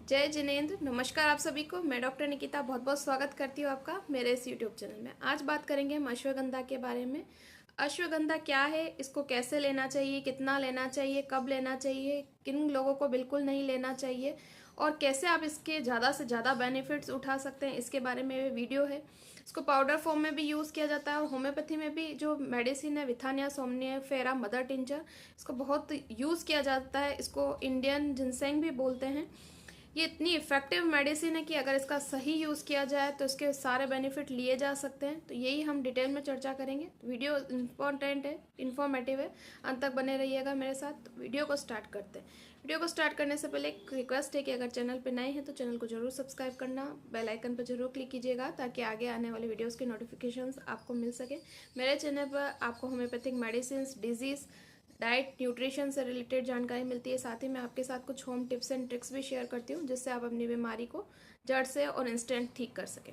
जय जिनेंद्र। नमस्कार आप सभी को। मैं डॉक्टर निकिता बहुत बहुत स्वागत करती हूँ आपका मेरे इस यूट्यूब चैनल में। आज बात करेंगे हम अश्वगंधा के बारे में। अश्वगंधा क्या है, इसको कैसे लेना चाहिए, कितना लेना चाहिए, कब लेना चाहिए, किन लोगों को बिल्कुल नहीं लेना चाहिए और कैसे आप इसके ज़्यादा से ज़्यादा बेनिफिट्स उठा सकते हैं, इसके बारे में वीडियो है। इसको पाउडर फॉर्म में भी यूज़ किया जाता है और होम्योपैथी में भी जो मेडिसिन है विथानिया सोमनिफेरा मदर टिंचर, इसको बहुत यूज़ किया जाता है। इसको इंडियन जिनसेंग भी बोलते हैं। ये इतनी इफेक्टिव मेडिसिन है कि अगर इसका सही यूज़ किया जाए तो इसके सारे बेनिफिट लिए जा सकते हैं। तो यही हम डिटेल में चर्चा करेंगे। वीडियो इम्पोर्टेंट है, इन्फॉर्मेटिव है, अंत तक बने रहिएगा मेरे साथ। तो वीडियो को स्टार्ट करते हैं। वीडियो को स्टार्ट करने से पहले एक रिक्वेस्ट है कि अगर चैनल पर नए हैं तो चैनल को जरूर सब्सक्राइब करना, बेल आइकन पर जरूर क्लिक कीजिएगा ताकि आगे आने वाले वीडियोज़ के नोटिफिकेशंस आपको मिल सके। मेरे चैनल पर आपको homeopathic medicine, disease, diet, nutrition से रिलेटेड जानकारी मिलती है। साथ ही मैं आपके साथ कुछ होम टिप्स एंड ट्रिक्स भी शेयर करती हूँ जिससे आप अपनी बीमारी को जड़ से और इंस्टेंट ठीक कर सकें।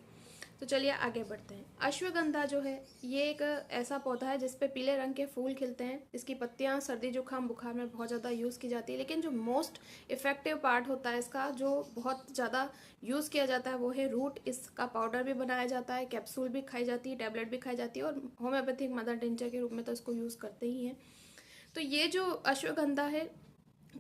तो चलिए आगे बढ़ते हैं। अश्वगंधा जो है ये एक ऐसा पौधा है जिस पे पीले रंग के फूल खिलते हैं। इसकी पत्तियां सर्दी जुकाम बुखार में बहुत ज़्यादा यूज़ की जाती है, लेकिन जो मोस्ट इफेक्टिव पार्ट होता है इसका, जो बहुत ज़्यादा यूज़ किया जाता है, वो है रूट। इसका पाउडर भी बनाया जाता है, कैप्सूल भी खाई जाती है, टैबलेट भी खाई जाती है और होम्योपैथिक मदर टिंचर के रूप में तो इसको यूज़ करते ही हैं। तो ये जो अश्वगंधा है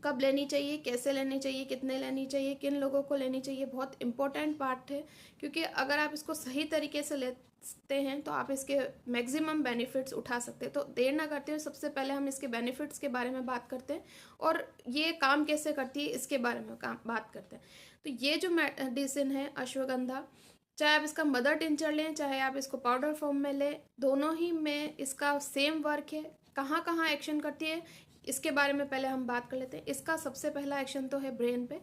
कब लेनी चाहिए, कैसे लेनी चाहिए, कितने लेनी चाहिए, किन लोगों को लेनी चाहिए, बहुत इंपॉर्टेंट पार्ट है। क्योंकि अगर आप इसको सही तरीके से लेते हैं तो आप इसके मैक्सिमम बेनिफिट्स उठा सकते हैं। तो देर ना करते हुए सबसे पहले हम इसके बेनिफिट्स के बारे में बात करते हैं और ये काम कैसे करती है इसके बारे में बात करते हैं। तो ये जो मेडिसिन है अश्वगंधा, चाहे आप इसका मदर टिंचर लें, चाहे आप इसको पाउडर फॉर्म में लें, दोनों ही में इसका सेम वर्क है। कहाँ कहाँ एक्शन करती है इसके बारे में पहले हम बात कर लेते हैं। इसका सबसे पहला एक्शन तो है ब्रेन पे।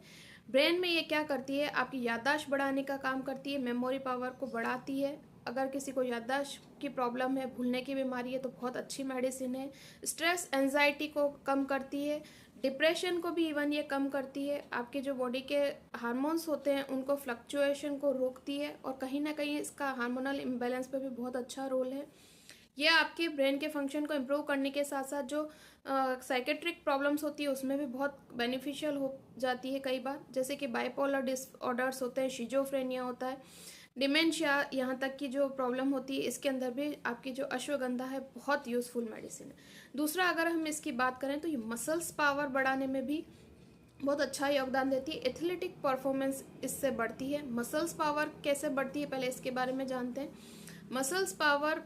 ब्रेन में ये क्या करती है, आपकी याददाश्त बढ़ाने का काम करती है, मेमोरी पावर को बढ़ाती है। अगर किसी को याददाश्त की प्रॉब्लम है, भूलने की बीमारी है, तो बहुत अच्छी मेडिसिन है। स्ट्रेस एंजाइटी को कम करती है, डिप्रेशन को भी इवन ये कम करती है। आपके जो बॉडी के हार्मोन्स होते हैं उनको फ्लक्चुएशन को रोकती है और कहीं ना कहीं इसका हार्मोनल इम्बैलेंस पे भी बहुत अच्छा रोल है। ये आपके ब्रेन के फंक्शन को इम्प्रूव करने के साथ साथ जो साइकेट्रिक प्रॉब्लम्स होती है उसमें भी बहुत बेनिफिशियल हो जाती है कई बार, जैसे कि बाइपोलर डिसऑर्डर्स होते हैं, शिजोफ्रेनिया होता है, डिमेंशिया, यहाँ तक की जो प्रॉब्लम होती है इसके अंदर भी आपकी जो अश्वगंधा है बहुत यूज़फुल मेडिसिन है। दूसरा, अगर हम इसकी बात करें तो ये मसल्स पावर बढ़ाने में भी बहुत अच्छा योगदान देती है। एथलेटिक परफॉर्मेंस इससे बढ़ती है। मसल्स पावर कैसे बढ़ती है पहले इसके बारे में जानते हैं। मसल्स पावर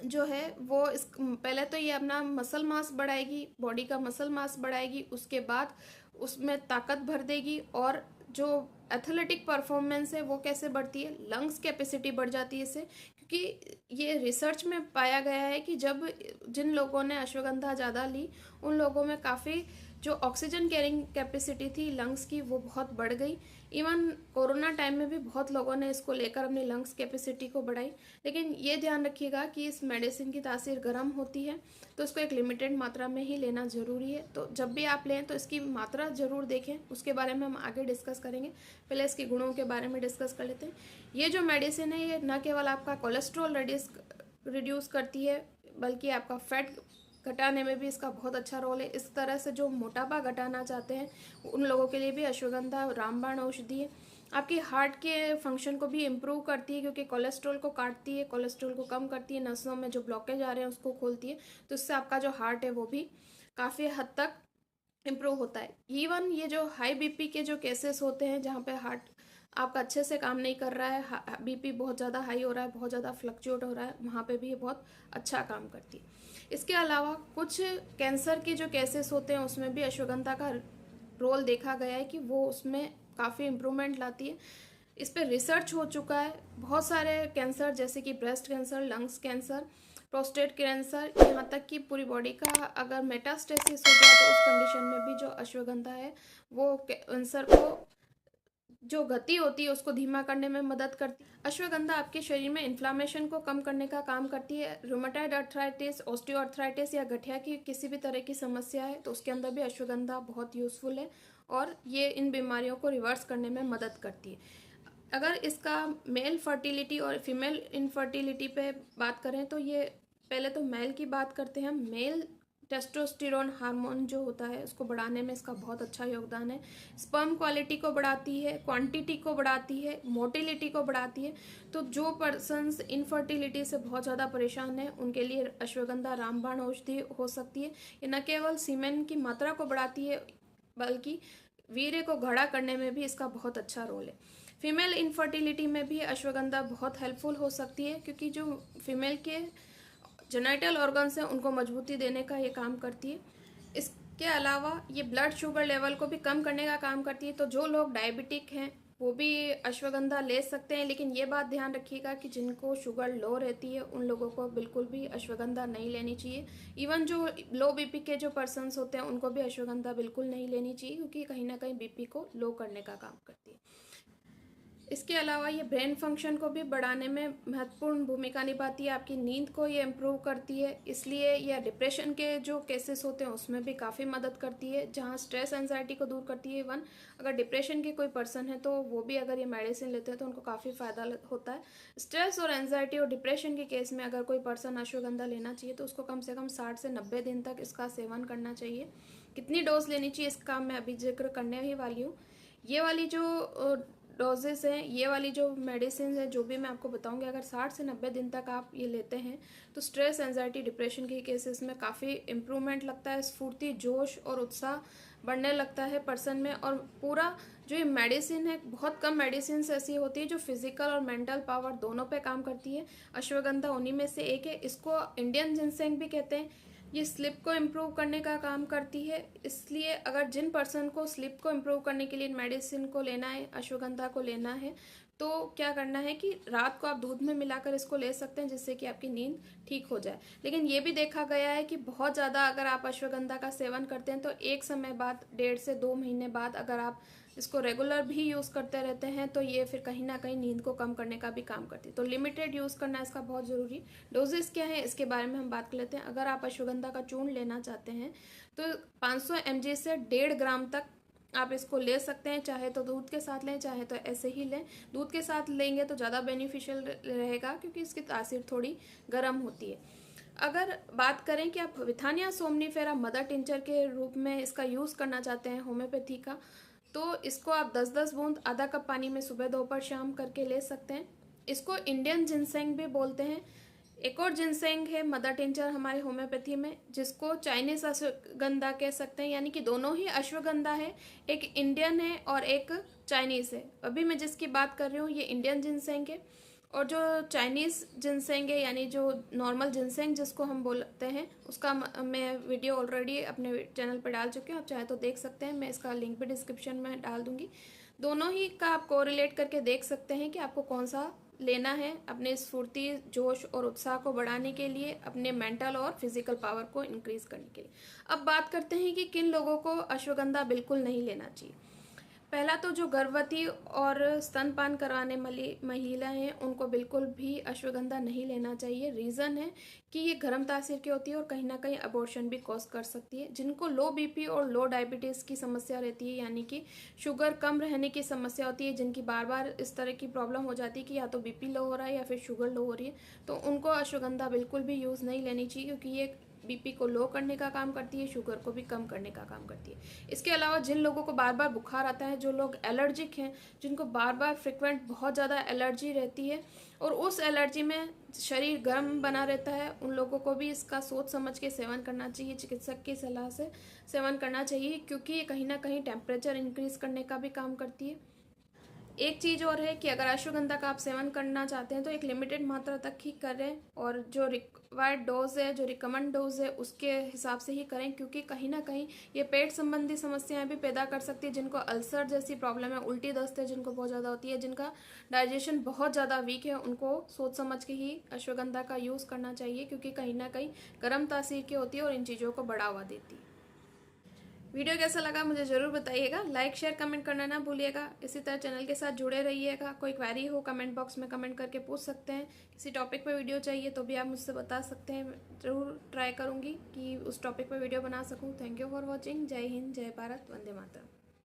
जो है वो इस पहले तो ये अपना मसल मास बढ़ाएगी, बॉडी का मसल मास बढ़ाएगी, उसके बाद उसमें ताकत भर देगी। और जो एथलेटिक परफॉर्मेंस है वो कैसे बढ़ती है, लंग्स कैपेसिटी बढ़ जाती है इससे। क्योंकि ये रिसर्च में पाया गया है कि जब जिन लोगों ने अश्वगंधा ज़्यादा ली उन लोगों में काफ़ी जो ऑक्सीजन कैरिंग कैपेसिटी थी लंग्स की वो बहुत बढ़ गई। इवन कोरोना टाइम में भी बहुत लोगों ने इसको लेकर अपनी लंग्स कैपेसिटी को बढ़ाई। लेकिन ये ध्यान रखिएगा कि इस मेडिसिन की तासीर गर्म होती है तो इसको एक लिमिटेड मात्रा में ही लेना ज़रूरी है। तो जब भी आप लें तो इसकी मात्रा ज़रूर देखें, उसके बारे में हम आगे डिस्कस करेंगे। पहले इसके गुणों के बारे में डिस्कस कर लेते हैं। ये जो मेडिसिन है ये न केवल आपका कोलेस्ट्रॉल रिड्यूस करती है बल्कि आपका फैट घटाने में भी इसका बहुत अच्छा रोल है। इस तरह से जो मोटापा घटाना चाहते हैं उन लोगों के लिए भी अश्वगंधा रामबाण औषधि है। आपकी हार्ट के फंक्शन को भी इम्प्रूव करती है क्योंकि कोलेस्ट्रॉल को काटती है, कोलेस्ट्रॉल को कम करती है, नसों में जो ब्लॉकेज आ रहे हैं उसको खोलती है। तो इससे आपका जो हार्ट है वो भी काफ़ी हद तक इम्प्रूव होता है। इवन ये जो हाई बीपी के जो केसेस होते हैं जहाँ पे हार्ट आपका अच्छे से काम नहीं कर रहा है, बीपी बहुत ज़्यादा हाई हो रहा है, बहुत ज़्यादा फ्लक्चुएट हो रहा है, वहाँ पे भी ये बहुत अच्छा काम करती है। इसके अलावा कुछ कैंसर के जो केसेस होते हैं उसमें भी अश्वगंधा का रोल देखा गया है कि वो उसमें काफ़ी इम्प्रूवमेंट लाती है। इस पर रिसर्च हो चुका है। बहुत सारे कैंसर जैसे कि breast cancer, lungs cancer, prostate cancer, यहाँ तक कि पूरी बॉडी का अगर मेटास्टेसिस हो गया तो उस कंडीशन में भी जो अश्वगंधा है वो कैंसर को जो गति होती है उसको धीमा करने में मदद करती है। अश्वगंधा आपके शरीर में इन्फ्लामेशन को कम करने का काम करती है। रूमेटॉइड अर्थराइटिस, ऑस्टियोआर्थराइटिस या गठिया की किसी भी तरह की समस्या है तो उसके अंदर भी अश्वगंधा बहुत यूज़फुल है और ये इन बीमारियों को रिवर्स करने में मदद करती है। अगर इसका मेल फर्टिलिटी और फीमेल इनफर्टिलिटी पे बात करें तो ये पहले तो मेल की बात करते हैं। मेल टेस्टोस्टेरोन हार्मोन जो होता है उसको बढ़ाने में इसका बहुत अच्छा योगदान है। स्पर्म क्वालिटी को बढ़ाती है, क्वांटिटी को बढ़ाती है, मोटिलिटी को बढ़ाती है। तो जो पर्सन्स इनफर्टिलिटी से बहुत ज़्यादा परेशान है उनके लिए अश्वगंधा रामबाण औषधि हो सकती है। ये न केवल सीमेन की मात्रा को बढ़ाती है बल्कि वीर्य को घड़ा करने में भी इसका बहुत अच्छा रोल है। फीमेल इनफर्टिलिटी में भी अश्वगंधा बहुत हेल्पफुल हो सकती है, क्योंकि जो फीमेल के जेनिटल ऑर्गन्स हैं उनको मजबूती देने का ये काम करती है। इसके अलावा ये ब्लड शुगर लेवल को भी कम करने का काम करती है। तो जो लोग डायबिटिक हैं वो भी अश्वगंधा ले सकते हैं, लेकिन ये बात ध्यान रखिएगा कि जिनको शुगर लो रहती है उन लोगों को बिल्कुल भी अश्वगंधा नहीं लेनी चाहिए। इवन जो लो बीपी के जो पर्सन्स होते हैं उनको भी अश्वगंधा बिल्कुल नहीं लेनी चाहिए, क्योंकि कहीं ना कहीं बीपी को लो करने का काम करती है। इसके अलावा ये ब्रेन फंक्शन को भी बढ़ाने में महत्वपूर्ण भूमिका निभाती है। आपकी नींद को ये इम्प्रूव करती है, इसलिए यह डिप्रेशन के जो केसेस होते हैं उसमें भी काफ़ी मदद करती है, जहाँ स्ट्रेस एंजाइटी को दूर करती है। इवन अगर डिप्रेशन के कोई पर्सन है तो वो भी अगर ये मेडिसिन लेते हैं तो उनको काफ़ी फ़ायदा होता है। स्ट्रेस और एंजाइटी और डिप्रेशन के केस में अगर कोई पर्सन अश्वगंधा लेना चाहिए तो उसको कम से कम 60 से 90 दिन तक इसका सेवन करना चाहिए। कितनी डोज लेनी चाहिए इसका मैं अभी जिक्र करने ही वाली हूँ। ये वाली जो डोजेस हैं, ये वाली जो मेडिसिन है जो भी मैं आपको बताऊंगी, अगर 60 से 90 दिन तक आप ये लेते हैं तो स्ट्रेस एंजाइटी डिप्रेशन के केसेस में काफ़ी इम्प्रूवमेंट लगता है। स्फूर्ति, जोश और उत्साह बढ़ने लगता है पर्सन में। और पूरा जो ये मेडिसिन है, बहुत कम मेडिसिन ऐसी होती है जो फिजिकल और मेंटल पावर दोनों पे काम करती है। अश्वगंधा उन्हीं में से एक है। इसको इंडियन जिनसेंग भी कहते हैं। ये स्लिप को इम्प्रूव करने का काम करती है, इसलिए अगर जिन पर्सन को स्लिप को इम्प्रूव करने के लिए मेडिसिन को लेना है, अश्वगंधा को लेना है, तो क्या करना है कि रात को आप दूध में मिलाकर इसको ले सकते हैं, जिससे कि आपकी नींद ठीक हो जाए। लेकिन ये भी देखा गया है कि बहुत ज़्यादा अगर आप अश्वगंधा का सेवन करते हैं तो एक समय बाद 1.5 से 2 महीने बाद अगर आप इसको रेगुलर भी यूज़ करते रहते हैं तो ये फिर कहीं ना कहीं नींद को कम करने का भी काम करती है। तो लिमिटेड यूज़ करना इसका बहुत ज़रूरी। डोजेस क्या है इसके बारे में हम बात कर लेते हैं। अगर आप अश्वगंधा का चूर्ण लेना चाहते हैं तो 500 mg से 1.5 ग्राम तक आप इसको ले सकते हैं। चाहे तो दूध के साथ लें, चाहे तो ऐसे ही लें। दूध के साथ लेंगे तो ज़्यादा बेनिफिशियल रहेगा, क्योंकि इसकी तासीर थोड़ी गर्म होती है। अगर बात करें कि आप विथानिया सोमनीफेरा मदर टिंचर के रूप में इसका यूज़ करना चाहते हैं होम्योपैथी का, तो इसको आप 10-10 बूंद आधा कप पानी में सुबह दोपहर शाम करके ले सकते हैं। इसको इंडियन जिनसेंग भी बोलते हैं। एक और जिनसेंग है मदर टिंचर हमारे होम्योपैथी में, जिसको चाइनीज अश्वगंधा कह सकते हैं। यानी कि दोनों ही अश्वगंधा है, एक इंडियन है और एक चाइनीज है। अभी मैं जिसकी बात कर रही हूँ ये इंडियन जिनसेंग है, और जो चाइनीज़ जिनसेंग है यानी जो नॉर्मल जिनसेंग जिसको हम बोलते हैं, उसका मैं वीडियो ऑलरेडी अपने चैनल पर डाल चुकी हूँ। आप चाहे तो देख सकते हैं, मैं इसका लिंक भी डिस्क्रिप्शन में डाल दूंगी। दोनों ही का आप कोरिलेट करके देख सकते हैं कि आपको कौन सा लेना है अपने स्फूर्ति, जोश और उत्साह को बढ़ाने के लिए, अपने मेंटल और फिजिकल पावर को इंक्रीज करने के लिए। अब बात करते हैं कि किन लोगों को अश्वगंधा बिल्कुल नहीं लेना चाहिए। पहला तो जो गर्भवती और स्तनपान करवाने वाली महिला हैं उनको बिल्कुल भी अश्वगंधा नहीं लेना चाहिए। रीज़न है कि ये गर्म तासीर की होती है और कहीं ना कहीं अबॉर्शन भी कॉज कर सकती है। जिनको लो बीपी और लो डायबिटीज़ की समस्या रहती है, यानी कि शुगर कम रहने की समस्या होती है, जिनकी बार बार इस तरह की प्रॉब्लम हो जाती है कि या तो बीपी लो हो रहा है या फिर शुगर लो हो रही है, तो उनको अश्वगंधा बिल्कुल भी यूज़ नहीं लेनी चाहिए, क्योंकि ये बीपी को लो करने का काम करती है, शुगर को भी कम करने का काम करती है। इसके अलावा जिन लोगों को बार बार बुखार आता है, जो लोग एलर्जिक हैं, जिनको बार बार फ्रिक्वेंट बहुत ज़्यादा एलर्जी रहती है और उस एलर्जी में शरीर गर्म बना रहता है, उन लोगों को भी इसका सोच समझ के सेवन करना चाहिए, चिकित्सक की सलाह से सेवन करना चाहिए, क्योंकि ये कहीं ना कहीं टेम्परेचर इंक्रीज करने का भी काम करती है। एक चीज़ और है कि अगर अश्वगंधा का आप सेवन करना चाहते हैं तो एक लिमिटेड मात्रा तक ही करें, और जो रिक्वायर्ड डोज है, जो रिकमेंड डोज है, उसके हिसाब से ही करें, क्योंकि कहीं ना कहीं ये पेट संबंधी समस्याएं भी पैदा कर सकती है। जिनको अल्सर जैसी प्रॉब्लम है, उल्टी दस्त है जिनको बहुत ज़्यादा होती है, जिनका डाइजेशन बहुत ज़्यादा वीक है, उनको सोच समझ के ही अश्वगंधा का यूज़ करना चाहिए, क्योंकि कहीं ना कहीं गर्म तासीर की होती है और इन चीज़ों को बढ़ावा देती है। वीडियो कैसा लगा मुझे ज़रूर बताइएगा। लाइक शेयर कमेंट करना ना भूलिएगा। इसी तरह चैनल के साथ जुड़े रहिएगा। कोई क्वेरी हो कमेंट बॉक्स में कमेंट करके पूछ सकते हैं। किसी टॉपिक पे वीडियो चाहिए तो भी आप मुझसे बता सकते हैं। ज़रूर ट्राई करूँगी कि उस टॉपिक पे वीडियो बना सकूँ। Thank you for watching. जय हिंद, जय भारत, वंदे मातरम।